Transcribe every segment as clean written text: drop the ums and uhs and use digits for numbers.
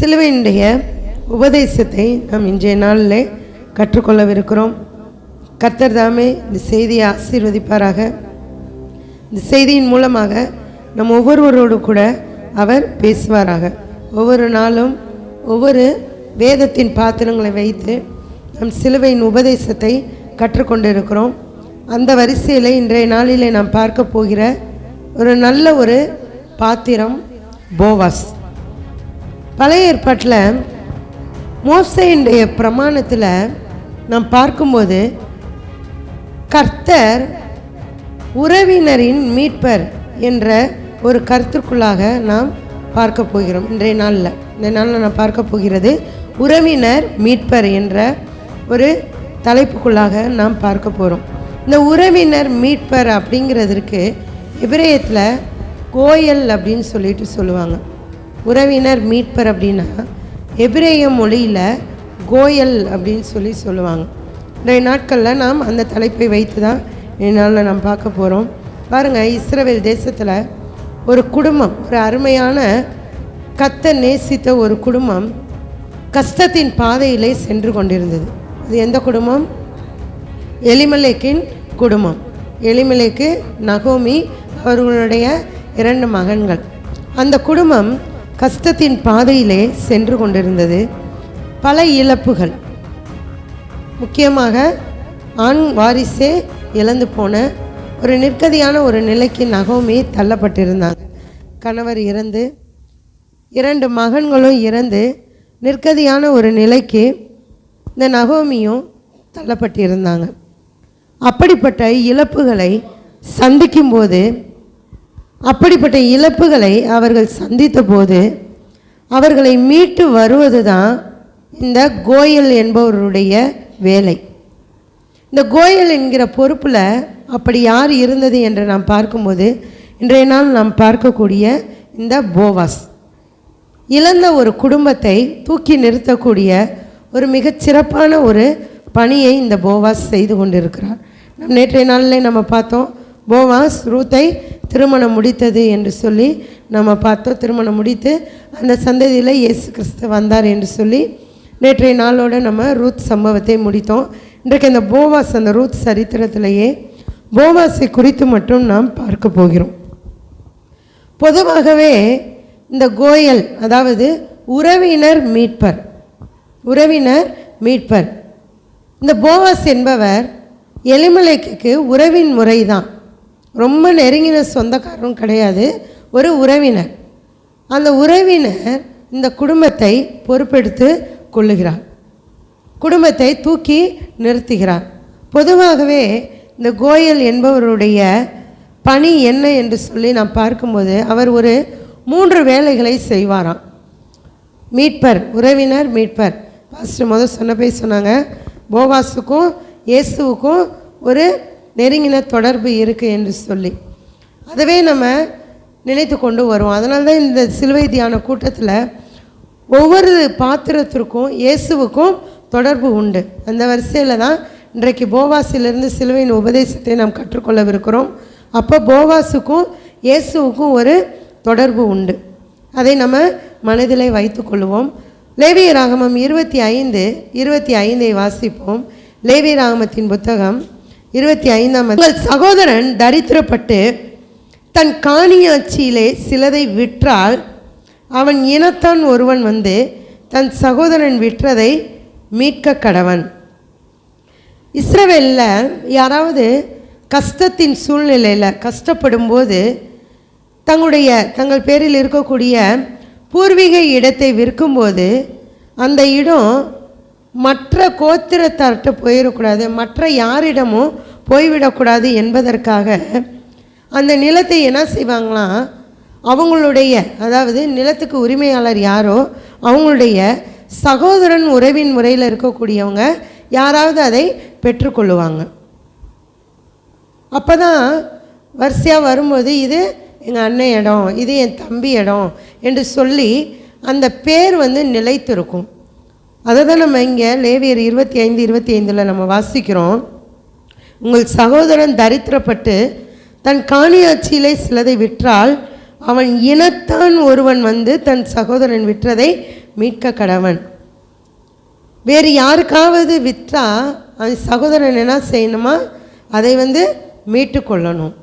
சிலுவையினுடைய உபதேசத்தை நாம் இன்றைய நாளில் கற்றுக்கொள்ளவிருக்கிறோம். கர்த்தர் தாமே இந்த செய்தியை ஆசீர்வதிப்பாராக. இந்த செய்தியின் மூலமாக நம் ஒவ்வொருவரோடு கூட அவர் பேசுவாராக. ஒவ்வொரு நாளும் ஒவ்வொரு வேதத்தின் பாத்திரங்களை வைத்து நம் சிலுவையின் உபதேசத்தை கற்றுக்கொண்டிருக்கிறோம். அந்த வரிசையில் இன்றைய நாளிலே நாம் பார்க்க போகிற ஒரு நல்ல ஒரு பாத்திரம் போவாஸ். பழைய ஏற்பாட்டில் மோசேயுடைய பிரமாணத்தில் நாம் பார்க்கும்போது கர்த்தர் உறவினரின் மீட்பர் என்ற ஒரு கருத்துக்குள்ளாக நாம் பார்க்க போகிறோம். இந்த நாளில் நான் பார்க்க போகிறது உறவினர் மீட்பர் என்ற ஒரு தலைப்புக்குள்ளாக நாம் பார்க்க போகிறோம். இந்த உறவினர் மீட்பர் அப்படிங்கிறதுக்கு எபிரேயத்தில் கோயல் அப்படின்னு சொல்லுவாங்க. உறவினர் மீட்பர் அப்படின்னா எபிரேய மொழியில் கோயல் அப்படின்னு சொல்லுவாங்க. இன்றைய நாட்களில் நாம் அந்த தலைப்பை வைத்து தான் என்னால் நாம் பார்க்க போகிறோம். பாருங்கள், இஸ்ரவேல் தேசத்தில் ஒரு குடும்பம், ஒரு அருமையான கர்த்தர் நேசித்த ஒரு குடும்பம் கஷ்டத்தின் பாதையிலே சென்று கொண்டிருந்தது. அது எந்த குடும்பம்? எலிமெலேக்கின் குடும்பம். எலிமெலேக்கு, நகோமி அவர்களுடைய 2 மகன்கள். அந்த குடும்பம் கஷ்டத்தின் பாதையிலே சென்று கொண்டிருந்தது. பல இழப்புகள், முக்கியமாக ஆண் வாரிசே இழந்து போன ஒரு நிர்கதியான ஒரு நிலைக்கு நகோமி தள்ளப்பட்டிருந்தாங்க. கணவர் இறந்து 2 மகன்களும் இறந்து நிர்கதியான ஒரு நிலைக்கு இந்த நகோமியும் தள்ளப்பட்டிருந்தாங்க. அப்படிப்பட்ட இழப்புகளை சந்திக்கும்போது, அப்படிப்பட்ட இழப்புகளை அவர்கள் சந்தித்த போது அவர்களை மீட்டு வருவது தான் இந்த கோயல் என்பவருடைய வேலை. இந்த கோயல் என்கிற பொறுப்பில் அப்படி யார் இருந்தது என்று நாம் பார்க்கும்போது இன்றைய நாள் நாம் பார்க்கக்கூடிய இந்த போவாஸ் இழந்த ஒரு குடும்பத்தை தூக்கி நிறுத்தக்கூடிய ஒரு மிகச்சிறப்பான ஒரு பணியை இந்த போவாஸ் செய்து கொண்டிருக்கிறார். நம் நேற்றைய நாளில் நம்ம பார்த்தோம், போவாஸ் ரூத்தை திருமணம் முடித்தது என்று சொல்லி நம்ம பார்த்தோம். திருமணம் முடித்து அந்த சந்ததியில் இயேசு கிறிஸ்து வந்தார் என்று சொல்லி நேற்றைய நாளோடு நம்ம ரூத் சம்பவத்தை முடித்தோம். இன்றைக்கு அந்த போவாஸ், அந்த ரூத் சரித்திரத்திலேயே போவாஸை குறித்து மட்டும் நாம் பார்க்க போகிறோம். பொதுவாகவே இந்த கோயல், அதாவது உறவினர் மீட்பர், இந்த போவாஸ் என்பவர் எலிமெலேக்குக்கு உறவின் முறை தான். ரொம்ப நெருங்கின சொந்தக்காரரும் கிடையாது, ஒரு உறவினர். அந்த உறவினர் இந்த குடும்பத்தை பொறுப்பெடுத்து கொள்ளுகிறார், குடும்பத்தை தூக்கி நிறுத்துகிறார். பொதுவாகவே இந்த கோயல் என்பவருடைய பணி என்ன என்று சொல்லி நாம் பார்க்கும்போது அவர் ஒரு 3 வேலைகளை செய்வாராம். மீட்பர், உறவினர் மீட்பர். ஃபஸ்ட்டு சொன்னாங்க போவாஸுக்கும் இயேசுவுக்கும் ஒரு நெருங்கின தொடர்பு இருக்குது என்று சொல்லி அதவே நம்ம நினைத்து கொண்டு வருவோம். அதனால தான் இந்த சிலுவை தியான கூட்டத்தில் ஒவ்வொரு பாத்திரத்திற்கும் இயேசுவுக்கும் தொடர்பு உண்டு. அந்த வரிசையில் தான் இன்றைக்கு போவாஸிலிருந்து சிலுவையின் உபதேசத்தை நாம் கற்றுக்கொள்ளவிருக்கிறோம். அப்போ போவாஸுக்கும் இயேசுவுக்கும் ஒரு தொடர்பு உண்டு. அதை நம்ம மனதிலே வைத்து கொள்வோம். லேவியராகமம் 25:25 வாசிப்போம். லேவியராகமத்தின் புத்தகம் 25ஆம் உங்கள் சகோதரன் தரித்திரப்பட்டு தன் காணியாட்சியிலே சிலதை விற்றால் அவன் இனத்தான் ஒருவன் வந்து தன் சகோதரன் விற்றதை மீட்க கடவன். இஸ்ரவேலில் யாராவது கஷ்டத்தின் சூழ்நிலையில் கஷ்டப்படும் போது தங்கள் பேரில் இருக்கக்கூடிய பூர்வீக இடத்தை விற்கும்போது அந்த இடம் மற்ற கோத்திரத்தார்கிட்ட போயிடக்கூடாது, மற்ற யாரிடமும் போய்விடக்கூடாது என்பதற்காக அந்த நிலத்தை என்ன செய்வாங்களாம், அவங்களுடைய, அதாவது நிலத்துக்கு உரிமையாளர் யாரோ அவங்களுடைய சகோதரன் உறவின் முறையில் இருக்கக்கூடியவங்க யாராவது அதை பெற்றுக்கொள்ளுவாங்க. அப்போ தான் வரிசையாக வரும்போது இது எங்கள் அண்ணன் இடம், இது என் தம்பி இடம் என்று சொல்லி அந்த பேர் நிலைத்திருக்கும். அதை தான் நம்ம இங்கே லேவியர் 25:25 நம்ம வாசிக்கிறோம். உங்கள் சகோதரன் தரித்திரப்பட்டு தன் காணியாட்சியிலே சிலதை விற்றால் அவன் இனத்தான் ஒருவன் வந்து தன் சகோதரன் விற்றதை மீட்க கடவன். வேறு யாருக்காவது விற்றா அவன் சகோதரன் என்ன செய்யணுமா, அதை மீட்டு கொள்ளணும்.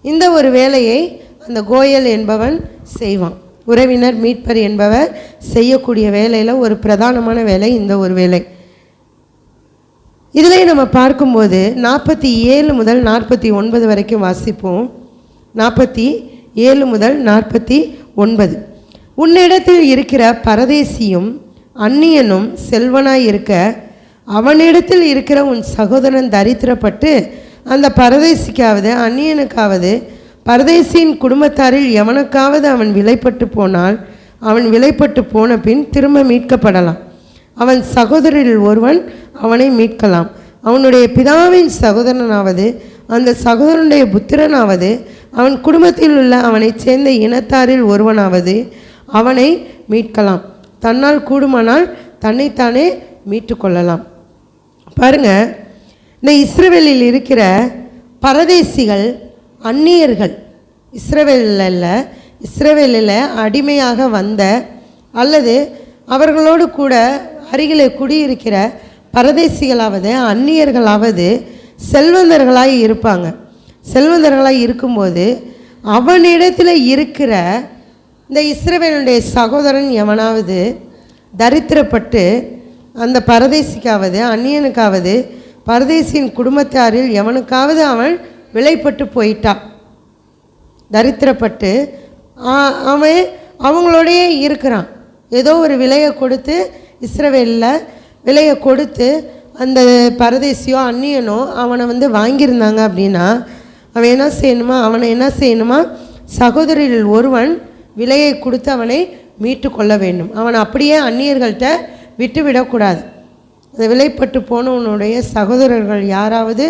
இந்த ஒரு வேலையை அந்த கோயல் என்பவன் செய்வான். உறவினர் மீட்பர் என்பவர் செய்யக்கூடிய வேலையில் ஒரு பிரதானமான வேலை இந்த ஒரு வேலை. இதில் நம்ம பார்க்கும்போது 47 முதல் 49 வரைக்கும் வாசிப்போம். 47 முதல் 49. உன்னிடத்தில் இருக்கிற பரதேசியும் அந்நியனும் செல்வனாய் இருக்க அவனிடத்தில் இருக்கிற உன் சகோதரன் தரித்திரப்பட்டு அந்த பரதேசிக்காவது அந்நியனுக்காவது பரதேசியின் குடும்பத்தாரில் எவனுக்காவது அவன் விலைப்பட்டு போனால் அவன் விலைப்பட்டு போன பின் திரும்ப மீட்கப்படலாம். அவன் சகோதரில் ஒருவன் அவனை மீட்கலாம். அவனுடைய பிதாவின் சகோதரனாவது அந்த சகோதரனுடைய புத்திரனாவது அவன் குடும்பத்தில் உள்ள அவனை சேர்ந்த இனத்தாரில் ஒருவனாவது அவனை மீட்கலாம். தன்னால் கூடுமானால் தன்னைத்தானே மீட்டு கொள்ளலாம். பாருங்கள், இந்த இஸ்ரவேலில் இருக்கிற பரதேசிகள் அந்நியர்கள், இஸ்ரவேலில் அடிமையாக வந்த அல்லது அவர்களோடு கூட அருகிலே குடியிருக்கிற பரதேசிகளாவது அந்நியர்களாவது செல்வந்தர்களாய் இருப்பாங்க. செல்வந்தர்களாய் இருக்கும்போது அவனிடத்தில் இருக்கிற இந்த இஸ்ரவேலுடைய சகோதரன் எவனாவது தரித்திரப்பட்டு அந்த பரதேசிக்காவது அந்நியனுக்காவது பரதேசியின் குடும்பத்தாரில் எவனுக்காவது அவன் விலைப்பட்டு போயிட்டான், தரித்திரப்பட்டு அவன் அவங்களோடையே இருக்கிறான். ஏதோ ஒரு விலையை கொடுத்து இஸ்ரவேலில் விலையை கொடுத்து அந்த பரதேசியோ அந்நியனோ அவனை வாங்கியிருந்தாங்க அப்படின்னா அவன் என்ன செய்யணுமா, சகோதரில் ஒருவன் விலையை கொடுத்து அவனை மீட்டு கொள்ள வேண்டும். அவன் அப்படியே அந்நியர்கள்ட்ட விட்டு விடக்கூடாது. அந்த விலைப்பட்டு போனவனுடைய சகோதரர்கள் யாராவது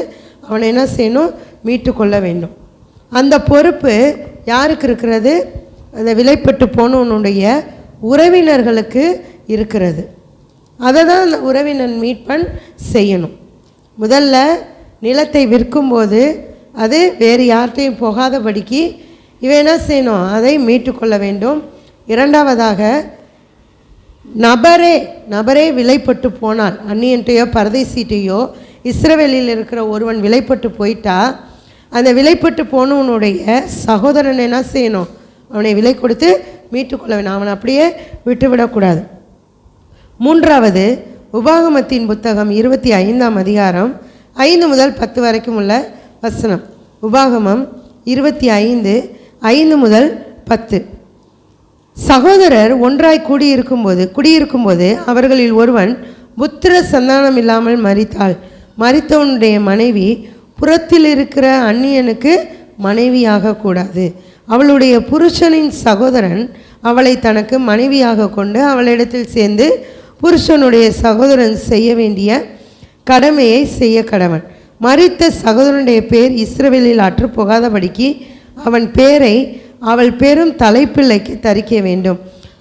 அவனை என்ன செய்யணும், மீட்டு கொள்ள வேண்டும். அந்த பொறுப்பு யாருக்கு இருக்கிறது? அந்த விலைப்பட்டு போனவனுடைய உறவினர்களுக்கு இருக்கிறது. அதை தான் அந்த உறவினர் மீட்பன் செய்யணும். முதல்ல நிலத்தை விற்கும்போது அது வேறு யார்கிட்டையும் போகாதபடிக்கு இவன் என்ன செய்யணும், அதை மீட்டு கொள்ள வேண்டும். இரண்டாவதாக நபரே விலைப்பட்டு போனால், அந்நியன்ட்டையோ பரதேசிட்டையோ இஸ்ரவேலில் இருக்கிற ஒருவன் விலைப்பட்டு போயிட்டா அந்த விலைப்பட்டு போனவனுடைய சகோதரன் என்ன செய்யணும், அவனை விலை கொடுத்து மீட்டு கொள்ள வேண்டும். அவனை அப்படியே விட்டுவிடக்கூடாது. மூன்றாவது, உபாகமத்தின் புத்தகம் 25ஆம் அதிகாரம் 5 முதல் 10 வரைக்கும் உள்ள வசனம். உபாகமம் 25:5 முதல் 10. சகோதரர் ஒன்றாய் குடியிருக்கும்போது அவர்களில் ஒருவன் புத்திர சந்தானம் இல்லாமல் மரித்தாள். மரித்தவனுடைய மனைவி புறத்தில் இருக்கிற அந்நியனுக்கு மனைவியாக கூடாது. அவளுடைய புருஷனின் சகோதரன் அவளை தனக்கு மனைவியாக கொண்டு அவளிடத்தில் சேர்ந்து புருஷனுடைய சகோதரன் செய்ய வேண்டிய கடமையை செய்ய கடவன். மரித்த சகோதரனுடைய பேர் இஸ்ரவேலில் அற்று போகாதபடிக்கு அவன் பேரை அவள் பெரும் தலைப்பிள்ளைக்கு தரிக்க வேண்டும்.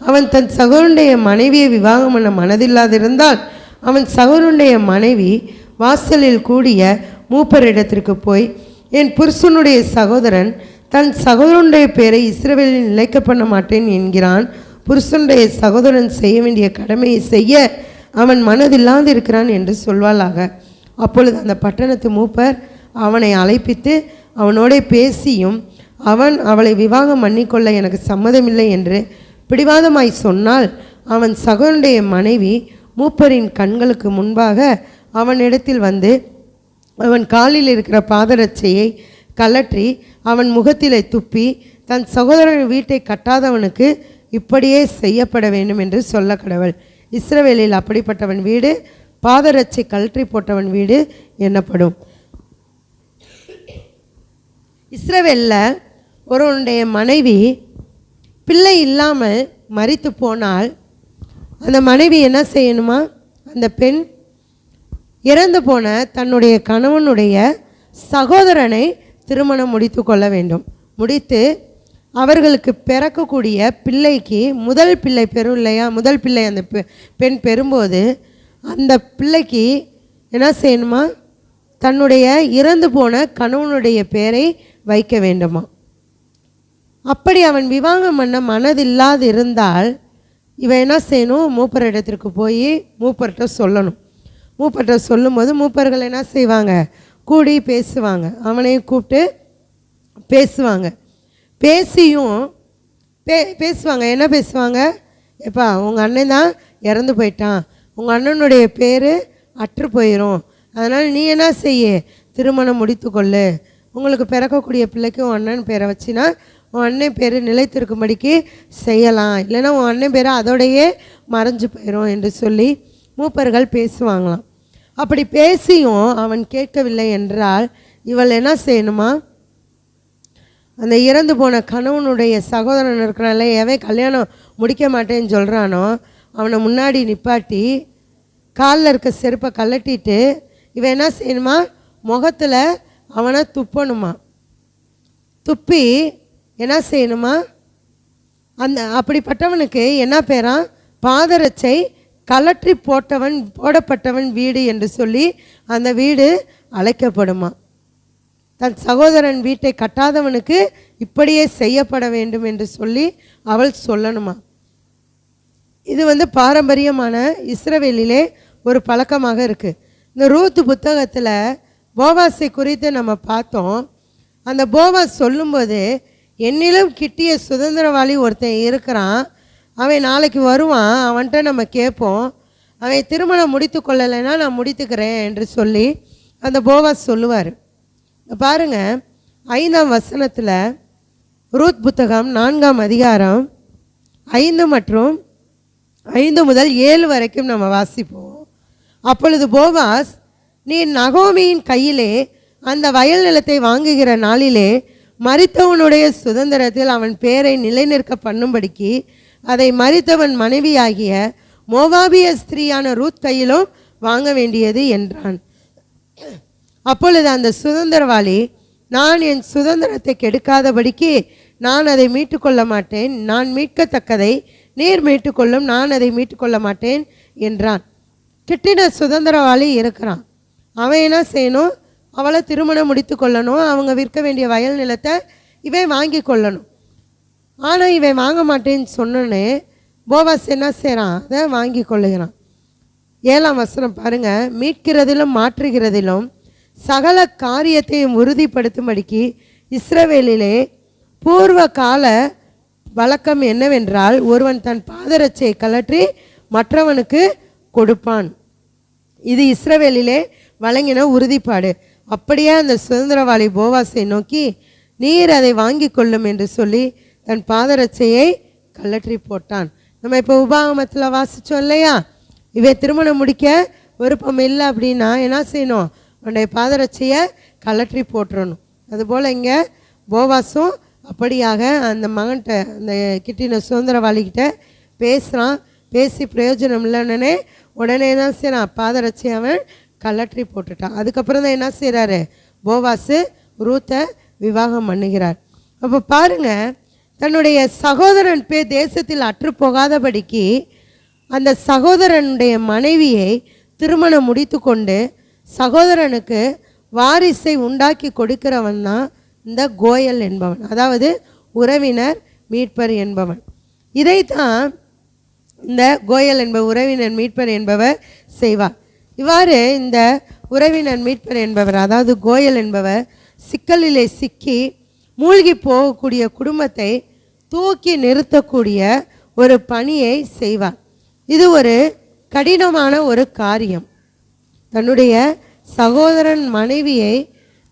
அவன் தன் சகோதரனுடைய மனைவியை விவாகம் பண்ண மனதில்லாதிருந்தால் அவன் சகோதரனுடைய மனைவி வாசலில் கூடிய மூப்பரிடத்திற்கு போய், என் புருஷனுடைய சகோதரன் தன் சகோதரனுடைய பேரை இஸ்ரவேலில் நிலைக்க பண்ண மாட்டேன் என்கிறான். புருஷனுடைய சகோதரன் செய்ய வேண்டிய கடமையை செய்ய அவன் மனதில்லாது இருக்கிறான் என்று சொல்வாளாக. அப்பொழுது அந்த பட்டணத்து மூப்பர் அவனை அழைப்பித்து அவனோட பேசியும் அவன் அவளை விவாகம் பண்ணிக்கொள்ள எனக்கு சம்மதமில்லை என்று பிடிவாதமாய் சொன்னால் அவன் சகோதரனுடைய மனைவி மூப்பரின் கண்களுக்கு முன்பாக அவனிடத்தில் வந்து அவன் காலில் இருக்கிற பாதரட்சையை கலற்றி அவன் முகத்திலே துப்பி, தன் சகோதரன் வீட்டை கட்டாதவனுக்கு இப்படியே செய்யப்பட வேண்டும் என்று சொல்ல கடவுள். இஸ்ரவேலில் அப்படிப்பட்டவன் வீடு பாதரட்சை கழற்றி போட்டவன் வீடு என்னப்படும். இஸ்ரவேலில் ஒருவனுடைய மனைவி பிள்ளை இல்லாமல் மரித்து போனால் அந்த மனைவி என்ன செய்யணுமா, அந்த பெண் இறந்து போன தன்னுடைய கணவனுடைய சகோதரனை திருமணம் முடித்து கொள்ள வேண்டும். முடித்து அவர்களுக்கு பிறக்கக்கூடிய பிள்ளைக்கு முதல் பிள்ளை பெறும் இல்லையா, முதல் பிள்ளை அந்த பெண் பெறும்போது அந்த பிள்ளைக்கு என்ன செய்யணுமா, தன்னுடைய இறந்து போன கணவனுடைய பெயரை வைக்க வேண்டுமா. அப்படி அவன் விவாகம் பண்ண மனதில்லாது இருந்தால் இவன் என்ன செய்யணும், மூப்பர் இடத்திற்கு போய் மூப்பர்கிட்ட சொல்லணும். மூப்பர்கிட்ட சொல்லும்போது மூப்பர்கள் என்ன செய்வாங்க, கூடி பேசுவாங்க. அவனையும் கூப்பிட்டு பேசுவாங்க. பேசியும் பேசுவாங்க. என்ன பேசுவாங்க, எப்பா உங்கள் அண்ணன் தான் இறந்து போயிட்டான், உங்கள் அண்ணனுடைய பேர் அற்று போயிடும், அதனால் நீ என்ன செய்ய, திருமணம் முடித்து கொள்ளு, உங்களுக்கு பிறக்கக்கூடிய பிள்ளைக்கு உன் அண்ணன் பேரை வச்சினா உன் அண்ணன் பேர் நிலைத்திருக்கும்படிக்கு செய்யலாம், இல்லைன்னா உன் அண்ணன் பேரை அதோடையே மறைஞ்சு போயிடும் என்று சொல்லி மூப்பர்கள் பேசுவாங்களாம். அப்படி பேசியும் அவன் கேட்கவில்லை என்றால் இவள் என்ன செய்யணுமா, அந்த இறந்து போன கணவனுடைய சகோதரன் இருக்கிறனால எவன் கல்யாணம் முடிக்க மாட்டேன்னு சொல்கிறானோ அவனை முன்னாடி நிப்பாட்டி காலில் இருக்க செருப்பை கழட்டிட்டு இவன் என்ன செய்யணுமா, முகத்தில் அவனை துப்பணுமா. துப்பி என்ன செய்யணுமா, அந்த அப்படிப்பட்டவனுக்கு என்ன பேரான், பாதரட்சை கலற்றி போடப்பட்டவன் வீடு என்று சொல்லி அந்த வீடு அழைக்கப்படுமா. தன் சகோதரன் வீட்டை கட்டாதவனுக்கு இப்படியே செய்யப்பட வேண்டும் என்று சொல்லி அவள் சொல்லணுமா. இது பாரம்பரியமான இஸ்ரவேலிலே ஒரு பழக்கமாக இருக்குது. இந்த ரூத் புத்தகத்தில் போவாஸை குறித்து நம்ம பார்த்தோம். அந்த போவாஸ் சொல்லும்போது என்னிலும் கிட்டிய சுதந்திரவாளி ஒருத்தன் இருக்கிறான், அவன் நாளைக்கு வருவான், அவன்கிட்ட நம்ம கேட்போம், அவன் திருமணம் முடித்து கொள்ளலைன்னா நான் முடித்துக்கிறேன் என்று சொல்லி அந்த போவாஸ் சொல்லுவார். பாருங்க 5ஆம் வசனத்தில் ரூத் புத்தகம் 4ஆம் அதிகாரம் 5 மற்றும் 5 முதல் 7 வரைக்கும் நம்ம வாசிப்போம். அப்பொழுது போவாஸ், நீ நகோமியின் கையிலே அந்த வயல் நிலத்தை வாங்குகிற நாளிலே மரித்தவனுடைய சுதந்திரத்தில் அவன் பேரை நிலைநிற்க பண்ணும்படிக்கு அதை மரித்தவன் மனைவியாகிய மோவாபிய ஸ்திரீயான ரூத் கையிலும் வாங்க வேண்டியது என்றான். அப்பொழுது அந்த சுதந்திரவாளி, நான் என் சுதந்திரத்தை கெடுக்காதபடிக்கு நான் அதை மீட்டுக்கொள்ள மாட்டேன், நான் மீட்கத்தக்கதை நீர் மீட்டுக்கொள்ளும், நான் அதை மீட்டுக்கொள்ள மாட்டேன் என்றான். கிட்டின சுதந்திரவாளி இருக்கிறான், அவன் என்ன செய்யணும், அவளை திருமணம் முடித்து கொள்ளணும், அவங்க விற்க வேண்டிய வயல் நிலத்தை இவன் வாங்கி கொள்ளணும். ஆனால் இவன் வாங்க மாட்டேன்னு சொன்னோன்னே போவாஸ் என்ன செய்கிறான், அதை வாங்கி கொள்ளுகிறான். 7ஆம் வசனம் பாருங்கள், மீட்கிறதிலும் மாற்றுகிறதிலும் சகல காரியத்தையும் உறுதிப்படுத்தும்படிக்கு இஸ்ரவேலிலே பூர்வ கால வழக்கம் என்னவென்றால் ஒருவன் தன் பாதரட்சையை கலற்றி மற்றவனுக்கு கொடுப்பான். இது இஸ்ரவேலிலே வழங்கின உறுதிப்பாடு. அப்படியே அந்த சுதந்திரவாளி போவாஸை நோக்கி, நீர் அதை வாங்கி கொள்ளும் என்று சொல்லி தன் பாதரட்சையை கலற்றி போட்டான். நம்ம இப்போ உபாகமத்தில் வாசித்தோம் இல்லையா, இவை திருமணம் முடிக்க விருப்பம் இல்லை அப்படின்னா என்ன செய்யணும், அவனுடைய பாதரட்சையை கலற்றி போட்டுறணும். அதுபோல் இங்கே போவாஸும் அப்படியாக அந்த மகன்கிட்ட, அந்த கிட்டின சுதந்திரவாளிக்கிட்ட பேசுகிறான். பேசி பிரயோஜனம் இல்லைன்னே உடனே தான் செய்கிறான், பாதரட்சையை அவன் கலற்றி போட்டுட்டான். அதுக்கப்புறம் தான் என்ன செய்கிறாரு, போவாஸு ரூத்தை விவாகம் பண்ணுகிறார். அப்போ பாருங்கள், தன்னுடைய சகோதரன் பேர் தேசத்தில் அற்று போகாதபடிக்கு அந்த சகோதரனுடைய மனைவியை திருமணம் முடித்து கொண்டு சகோதரனுக்கு வாரிசை உண்டாக்கி கொடுக்கிறவன் தான் இந்த கோயல் என்பவன், அதாவது உறவினர் மீட்பர் என்பவன். இதைத்தான் இந்த கோயல் உறவினர் மீட்பர் என்பவர் செய்வார். இவ்வாறு இந்த உறவினர் மீட்பர் என்பவர், அதாவது கோயல் என்பவர் சிக்கலிலே சிக்கி மூழ்கி போகக்கூடிய குடும்பத்தை தூக்கி நிறுத்தக்கூடிய ஒரு பணியை செய்வார். இது ஒரு கடினமான ஒரு காரியம். தன்னுடைய சகோதரன் மனைவியை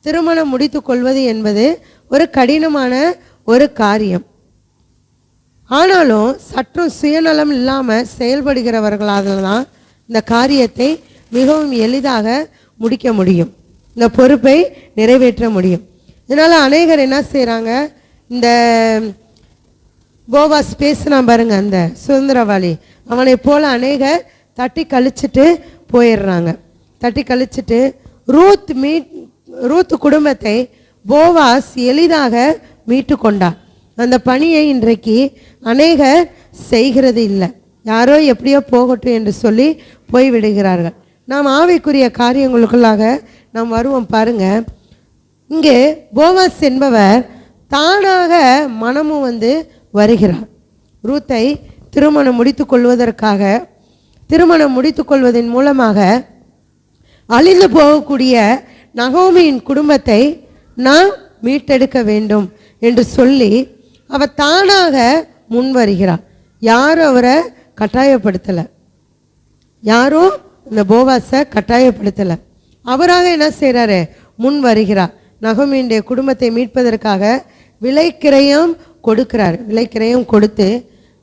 திருமணம் முடித்து கொள்வது என்பது ஒரு கடினமான ஒரு காரியம். ஆனாலும் சற்றும் சுயநலம் இல்லாமல் செயல்படுகிறவர்களால் தான் இந்த காரியத்தை மிகவும் எளிதாக முடிக்க முடியும், இந்த பொறுப்பை நிறைவேற்ற முடியும். இதனால் அநேகர் என்ன செய்கிறாங்க, இந்த போவாஸ் பேசினா பாருங்க, அந்த சுதந்திரவாளி, அவனை போல் அநேகர் தட்டி கழிச்சிட்டு போயிடுறாங்க. தட்டி கழிச்சிட்டு ரூத் குடும்பத்தை போவாஸ் எளிதாக மீட்டு கொண்டார். அந்த பணியை இன்றைக்கு அநேகர் செய்கிறது இல்லை. யாரோ எப்படியோ போகட்டும் என்று சொல்லி போய்விடுகிறார்கள். நாம் ஆவிக்குரிய காரியங்களுக்குள்ளாக நாம் வருவோம். பாருங்க, இங்கே போவாஸ் என்பவர் தானாக மனமும் வருகிறார். ரூத்தை திருமணம் முடித்து கொள்வதற்காக, திருமணம் முடித்து கொள்வதன் மூலமாக அழிந்து போகக்கூடிய நகோமியின் குடும்பத்தை நான் மீட்டெடுக்க வேண்டும் என்று சொல்லி அவர் தானாக முன் வருகிறார். யாரும் அவரை கட்டாயப்படுத்தலை, யாரும் இந்த போவாஸை கட்டாயப்படுத்தலை. அவராக என்ன செய்கிறாரு? முன் வருகிறார். நகோமியுடைய குடும்பத்தை மீட்பதற்காக விலைக்கிரயம் கொடுக்கிறார். விலைக்கிரயம் கொடுத்து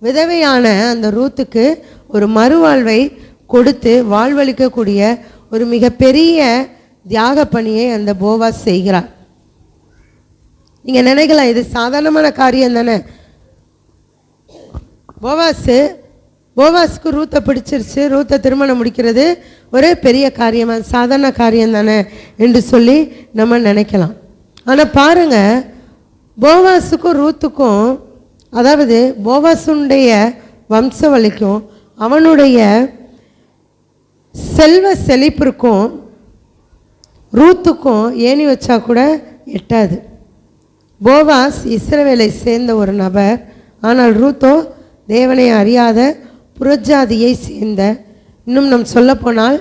விதவையான அந்த ரூத்துக்கு ஒரு மறுவாழ்வை கொடுத்து வாழ்வளிக்கக்கூடிய ஒரு மிகப்பெரிய தியாக பணியை அந்த போவாஸ் செய்கிறார். நீங்கள் நினைக்கலாம், இது சாதாரணமான காரியம் தானே, போவாஸுக்கு ரூத்தை பிடிச்சிருச்சு, ரூத்தை திருமணம் முடிக்கிறது ஒரு பெரிய காரியமாக, சாதாரண காரியம் தானே என்று சொல்லி நம்ம நினைக்கலாம். ஆனால் பாருங்கள், போவாஸுக்கும் ரூத்துக்கும், அதாவது போவாஸுடைய வம்சவழிக்கும் அவனுடைய செல்வ செழிப்பிற்கும் ரூத்துக்கும் ஏணி வச்சா கூட எட்டாது. போவாஸ் இஸ்ரவேலை சேர்ந்த ஒரு நபர், ஆனால் ரூத்தோ தேவனை அறியாத புறஜாதியை சேர்ந்த, இன்னும் நம் சொல்லப்போனால்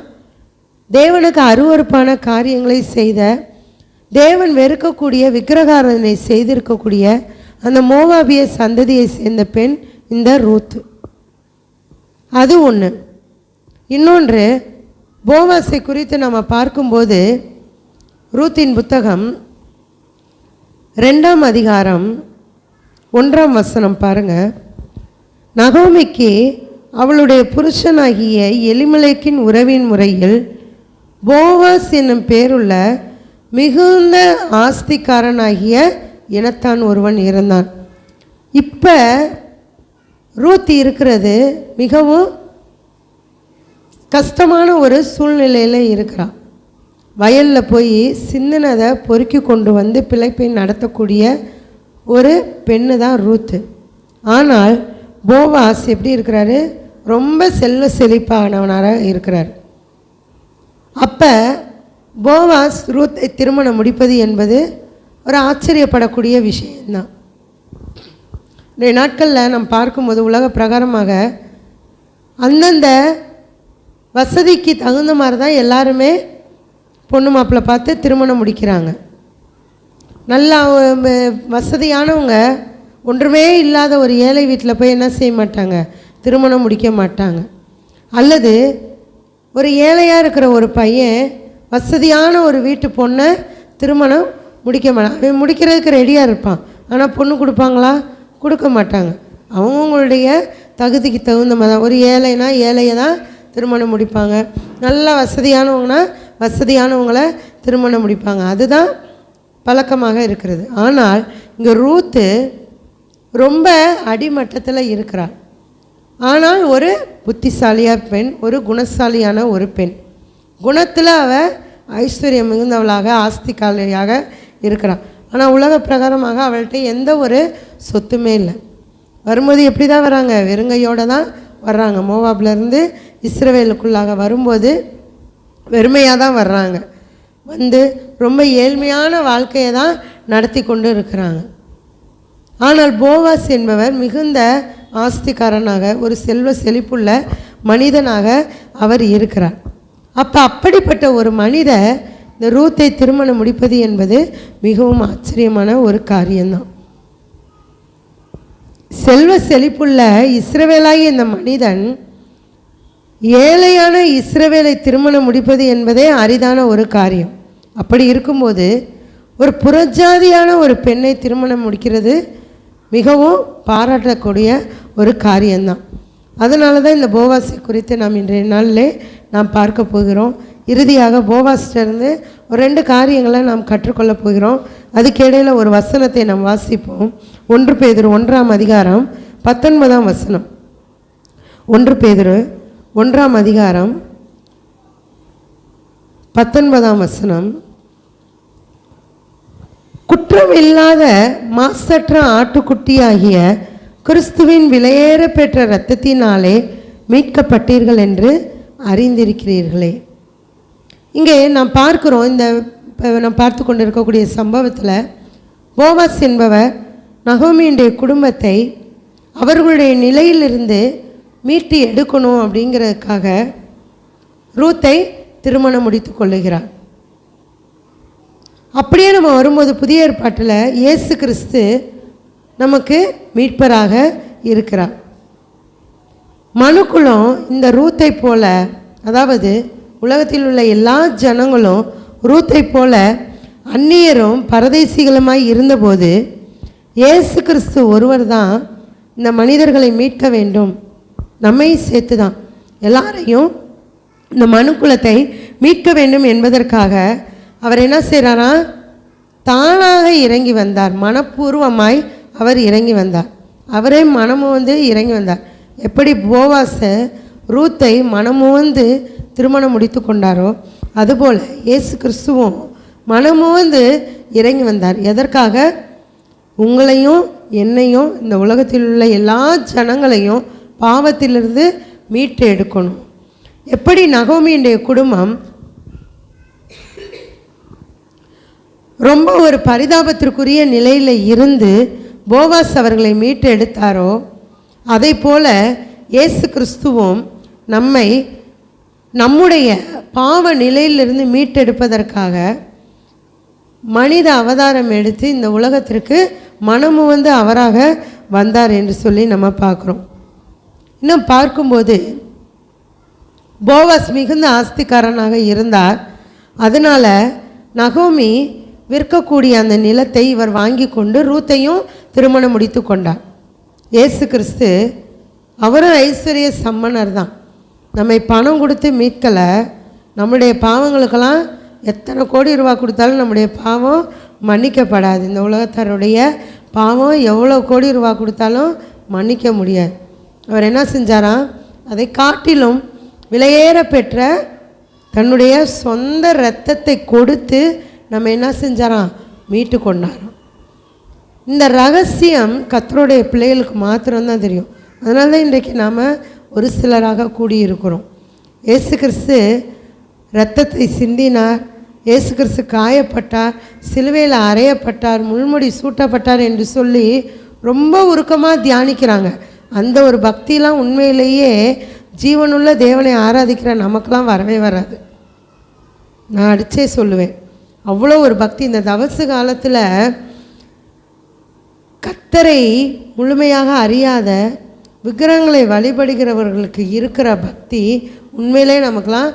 தேவனுக்கு அருவருப்பான காரியங்களை செய்த, தேவன் வெறுக்கக்கூடிய விக்கிரகாராதனை செய்திருக்கக்கூடிய அந்த மோவாபிய சந்ததியை சேர்ந்த பெண் இந்த ரூத்து. அது ஒன்று. இன்னொன்று, போவாஸை குறித்து நம்ம பார்க்கும்போது ரூத்தின் புத்தகம் 2ஆம் அதிகாரம் 1ஆம் வசனம் பாருங்கள். நகோமிக்கு அவளுடைய புருஷனாகிய எலிமெலேக்கின் உறவின் முறையில் போவாஸ் என்னும் பேருள்ள மிகுந்த ஆஸ்திக்காரனாகிய இனத்தான் ஒருவன் இருந்தான். இப்போ ரூத் இருக்கிறது மிகவும் கஷ்டமான ஒரு சூழ்நிலையில் இருக்கிறான். வயலில் போய் சிந்தினதை பொறுக்கி கொண்டு வந்து பிழைப்பை நடத்தக்கூடிய ஒரு பெண்ணு தான் ரூத்து. ஆனால் போவாஸ் எப்படி இருக்கிறாரு? ரொம்ப செல்வ செழிப்பானவனாக இருக்கிறார். அப்போ போவாஸ் ரூத்தை திருமணம் முடிப்பது என்பது ஒரு ஆச்சரியப்படக்கூடிய விஷயம்தான். இந்த நாட்களில் நம்ம பார்க்கும்போது உலக பிரகாரமாக அந்தந்த வசதிக்கு தகுந்த மாதிரி தான் எல்லாருமே பொண்ணு மாப்பிள்ளை பார்த்து திருமணம் முடிக்கிறாங்க. நல்லா வசதியானவங்க ஒன்றுமே இல்லாத ஒரு ஏழை வீட்டில் போய் என்ன செய்ய மாட்டாங்க? திருமணம் முடிக்க மாட்டாங்க. அல்லது ஒரு ஏழையாக இருக்கிற ஒரு பையன் வசதியான ஒரு வீட்டு பொண்ணை திருமணம் முடிக்க மாட்டான். அவன் முடிக்கிறதுக்கு ரெடியாக இருப்பான், ஆனால் பொண்ணு கொடுப்பாங்களா? கொடுக்க மாட்டாங்க. அவங்கவுங்களுடைய தகுதிக்கு தகுந்த மாதிரி தான். ஒரு ஏழைனா ஏழையை தான் திருமணம் முடிப்பாங்க, நல்லா வசதியானவங்கன்னா வசதியானவங்களை திருமணம் முடிப்பாங்க. அதுதான் பழக்கமாக இருக்கிறது. ஆனால் இங்கே ரூத்து ரொம்ப அடிமட்டத்தில் இருக்கிறாள். ஆனால் ஒரு புத்திசாலியான பெண், ஒரு குணசாலியான ஒரு பெண். குணத்தில் அவள் ஐஸ்வர்யம் மிகுந்தவளாக ஆஸ்திகாலியாக இருக்கிறாள். ஆனால் உலக பிரகாரமாக அவள்கிட்ட எந்த ஒரு சொத்துமே இல்லை. வரும்போது எப்படி தான் வராங்க? வெறுங்கையோடு தான் வர்றாங்க. மோவாப்லேருந்து இஸ்ரவேலுக்குள்ளாக வரும்போது வெறுமையாக தான் வர்றாங்க. வந்து ரொம்ப ஏழ்மையான வாழ்க்கையை தான் நடத்தி கொண்டு இருக்கிறாங்க. ஆனால் போவாஸ் என்பவர் மிகுந்த ஆஸ்திகாரனாக, ஒரு செல்வ செழிப்புள்ள மனிதனாக அவர் இருக்கிறார். அப்போ அப்படிப்பட்ட ஒரு மனிதர் இந்த ரூத்தை திருமணம் முடிப்பது என்பது மிகவும் ஆச்சரியமான ஒரு காரியம்தான். செல்வ செழிப்புள்ள இஸ்ரவேலாகிய இந்த மனிதன் ஏழையான இஸ்ரவேலை திருமணம் முடிப்பது என்பதே அரிதான ஒரு காரியம். அப்படி இருக்கும்போது ஒரு புறஜாதியான ஒரு பெண்ணை திருமணம் முடிக்கிறது மிகவும் பாராட்டக்கூடிய ஒரு காரியம்தான். அதனால தான் இந்த போவாஸை குறித்து நாம் இன்றைய நாளிலே நாம் பார்க்க போகிறோம். இறுதியாக போவாஸ்டிருந்து ஒரு 2 காரியங்களை நாம் கற்றுக்கொள்ள போகிறோம். அதுக்கு இடையில் ஒரு வசனத்தை நாம் வாசிப்போம். 1 பேதுரு 1ஆம் அதிகாரம் 19ஆம் வசனம். 1 பேதுரு 1ஆம் அதிகாரம் 19ஆம் வசனம். குற்றமில்லாத மாசற்ற ஆட்டுக்குட்டியாகிய கிறிஸ்துவின் விலையேற பெற்ற இரத்தத்தினாலே மீட்கப்பட்டீர்கள் என்று அறிந்திருக்கிறீர்களே. இங்கே நாம் பார்க்கிறோம், இந்த நாம் பார்த்து கொண்டு இருக்கக்கூடிய சம்பவத்தில் போவாஸ் என்பவர் நகோமியுடைய குடும்பத்தை அவர்களுடைய நிலையிலிருந்து மீட்டு எடுக்கணும் அப்படிங்கிறதுக்காக ரூத்தை திருமணம் முடித்து கொள்ளுகிறார். அப்படியே நம்ம வரும்போது புதிய ஏற்பாட்டில் இயேசு கிறிஸ்து நமக்கு மீட்பராக இருக்கிறார். மனுக்குலம் இந்த ரூத்தை போல, அதாவது உலகத்தில் உள்ள எல்லா ஜனங்களும் ரூத்தை போல அந்நியரும் பரதேசிகளுமாய் இருந்தபோது இயேசு கிறிஸ்து ஒருவர் தான் இந்த மனிதர்களை மீட்க வேண்டும், நம்மை சேர்த்து தான் எல்லாரையும் இந்த மனுக்குலத்தை மீட்க வேண்டும் என்பதற்காக அவர் என்ன செய்கிறாரா, தானாக இறங்கி வந்தார். மனப்பூர்வமாய் அவர் இறங்கி வந்தார். அவரே மனமுவந்து இறங்கி வந்தார். எப்படி போவாஸை ரூத்தை மனமுவந்து திருமணம் முடித்து கொண்டாரோ அதுபோல் இயேசு கிறிஸ்துவும் மனமுவந்து இறங்கி வந்தார். எதற்காக? உங்களையும் என்னையும் இந்த உலகத்தில் உள்ள எல்லா ஜனங்களையும் பாவத்திலிருந்து மீட்டு எடுக்கணும். எப்படி நகோமியுடைய குடும்பம் ரொம்ப ஒரு பரிதாபத்திற்குரிய நிலையில் இருந்து போவாஸ் அவர்களை மீட்டு எடுத்தாரோ அதை போல இயேசு கிறிஸ்துவும் நம்மை நம்முடைய பாவ நிலையிலிருந்து மீட்டெடுப்பதற்காக மனித அவதாரம் எடுத்து இந்த உலகத்திற்கு மனமுவந்து அவராக வந்தார் என்று சொல்லி நம்ம பார்க்குறோம். இன்னும் பார்க்கும்போது போவாஸ் மிகுந்த ஆஸ்திக்காரனாக இருந்தார். அதனால் நகோமி விற்கக்கூடிய அந்த நிலத்தை இவர் வாங்கி கொண்டு ரூத்தையும் திருமணம் முடித்து கொண்டார். இயேசு கிறிஸ்து அவரும் ஐஸ்வர்ய சம்மனர் தான். நம்மை பணம் கொடுத்து மீட்கலை. நம்முடைய பாவங்களுக்கெல்லாம் எத்தனை கோடி ரூபா கொடுத்தாலும் நம்முடைய பாவம் மன்னிக்கப்படாது. இந்த உலகத்தாருடைய பாவம் எவ்வளோ கோடி ரூபா கொடுத்தாலும் மன்னிக்க முடியாது. அவர் என்ன செஞ்சாராம், அதை காட்டிலும் விலையேற பெற்ற தன்னுடைய சொந்த இரத்தத்தை கொடுத்து நம்ம என்ன செஞ்சாராம், மீட்டு கொண்டாரோம். இந்த ரகசியம் கர்த்தருடைய பிள்ளைகளுக்கு மாத்திரம்தான் தெரியும். அதனால தான் இன்றைக்கு நாம் ஒரு சிலராக கூடியிருக்கிறோம். இயேசு கிறிஸ்து இரத்தத்தை சிந்தினார், இயேசு கிறிஸ்து காயப்பட்டார், சிலுவையில் அறையப்பட்டார், முள்முடி சூட்டப்பட்டார் என்று சொல்லி ரொம்ப உருக்கமாக தியானிக்கிறாங்க. அந்த ஒரு பக்தியெலாம் உண்மையிலேயே ஜீவனுள்ள தேவனை ஆராதிக்கிற நமக்கெல்லாம் வரவே வராது. நான் அடித்தே சொல்லுவேன், அவ்வளோ ஒரு பக்தி. இந்த தவசு காலத்தில் கர்த்தரை முழுமையாக அறியாத விக்கிரகங்களை வழிபடுகிறவர்களுக்கு இருக்கிற பக்தி உண்மையிலே நமக்கெல்லாம்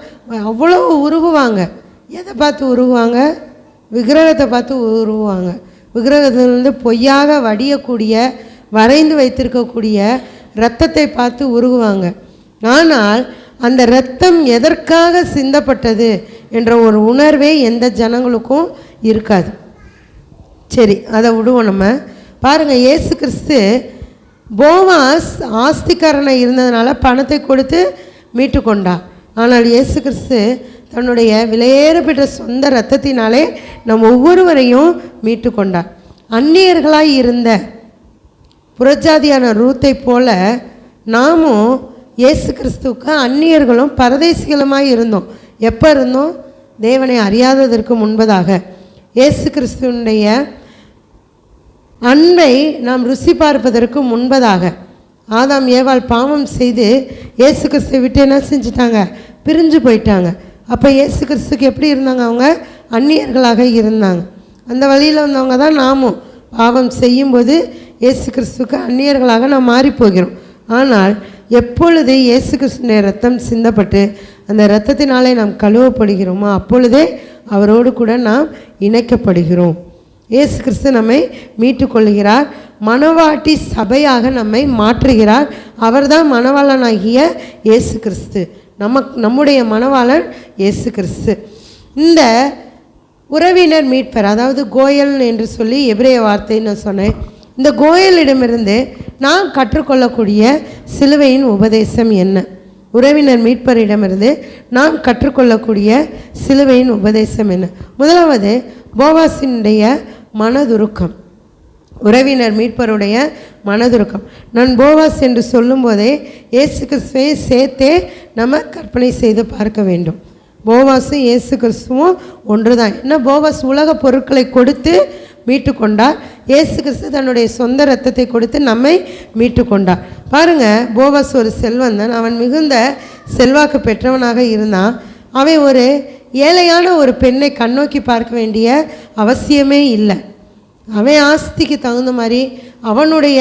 அவ்வளோ உருகுவாங்க. எதை பார்த்து உருகுவாங்க? விக்கிரகத்தை பார்த்து உருகுவாங்க. விக்கிரகத்திலிருந்து பொய்யாக வடியக்கூடிய வரைந்து வைத்திருக்கக்கூடிய இரத்தத்தை பார்த்து உருகுவாங்க. ஆனால் அந்த இரத்தம் எதற்காக சிந்தப்பட்டது என்ற ஒரு உணர்வே எந்த ஜனங்களுக்கும் இருக்காது. சரி, அதை விடுவோம். நம்ம பாருங்கள், இயேசு கிறிஸ்து போவாஸ் ஆஸ்திக்காரனை இருந்ததுனால பணத்தை கொடுத்து மீட்டு கொண்டார். ஆனால் இயேசு கிறிஸ்து தன்னுடைய விலையேற பெற்ற சொந்த இரத்தத்தினாலே நம் ஒவ்வொருவரையும் மீட்டு கொண்டார். அந்நியர்களாய் இருந்த புறஜாதியான ரூத்தை போல நாமும் இயேசு கிறிஸ்துவுக்கு அந்நியர்களும் பரதேசிகளுமாய் இருந்தோம். எப்போ இருந்தோம்? தேவனை அறியாததற்கு முன்பதாக. இயேசு கிறிஸ்துவனுடைய அன்பை நாம் ருசி பார்ப்பதற்கு முன்பதாக ஆதாம் ஏவாள் பாவம் செய்து இயேசு கிறிஸ்துவை விட்டு என்ன செஞ்சிட்டாங்க? பிரிஞ்சு போயிட்டாங்க. அப்போ இயேசு கிறிஸ்துக்கு எப்படி இருந்தாங்க? அவங்க அந்நியர்களாக இருந்தாங்க. அந்த வழியில் வந்தவங்க தான் நாமும் பாவம் செய்யும்போது இயேசு கிறிஸ்துக்கு அந்நியர்களாக நாம் மாறிப்போகிறோம். ஆனால் எப்பொழுது இயேசு கிறிஸ்துவின் இரத்தம் சிந்தப்பட்டு அந்த இரத்தத்தினாலே நாம் கழுவப்படுகிறோமோ அப்பொழுதே அவரோடு கூட நாம் இணைக்கப்படுகிறோம். இயேசு கிறிஸ்து நம்மை மீட்டு கொள்கிறார். மணவாட்டி சபையாக நம்மை மாற்றுகிறார். அவர்தான் மணவாளனாகிய இயேசு கிறிஸ்து. நம்முடைய மணவாளன் இயேசு கிறிஸ்து. இந்த உறவினர் மீட்பர், அதாவது கோயல் என்று சொல்லி எபிரேய வார்த்தைன்னு நான் சொன்னேன். இந்த கோயலிடமிருந்து நாம் கற்றுக்கொள்ளக்கூடிய சிலுவையின் உபதேசம் என்ன? உறவினர் மீட்பரிடமிருந்து நாம் கற்றுக்கொள்ளக்கூடிய சிலுவையின் உபதேசம் என்ன? முதலாவது போவாசினுடைய மனதுருக்கம், உறவினர் மீட்பருடைய மனதுருக்கம். நான் போவாஸ் என்று சொல்லும்போதே இயேசு கிறிஸ்துவை சேர்த்தே நம்ம கற்பனை செய்து பார்க்க வேண்டும். போவாஸும் இயேசு கிறிஸ்துவும் ஒன்று தான். என்ன, போவாஸ் உலக பொருட்களை கொடுத்து மீட்டு கொண்டார். இயேசு கிறிஸ்து தன்னுடைய சொந்த இரத்தத்தை கொடுத்து நம்மை மீட்டு கொண்டார். பாருங்கள், போவாஸ் ஒரு செல்வந்தன். அவன் மிகுந்த செல்வாக்கு பெற்றவனாக இருந்தான். அவன் ஒரு ஏழையான ஒரு பெண்ணை கண்ணோக்கி பார்க்க வேண்டிய அவசியமே இல்லை. அவன் ஆஸ்திக்கு தகுந்த மாதிரி, அவனுடைய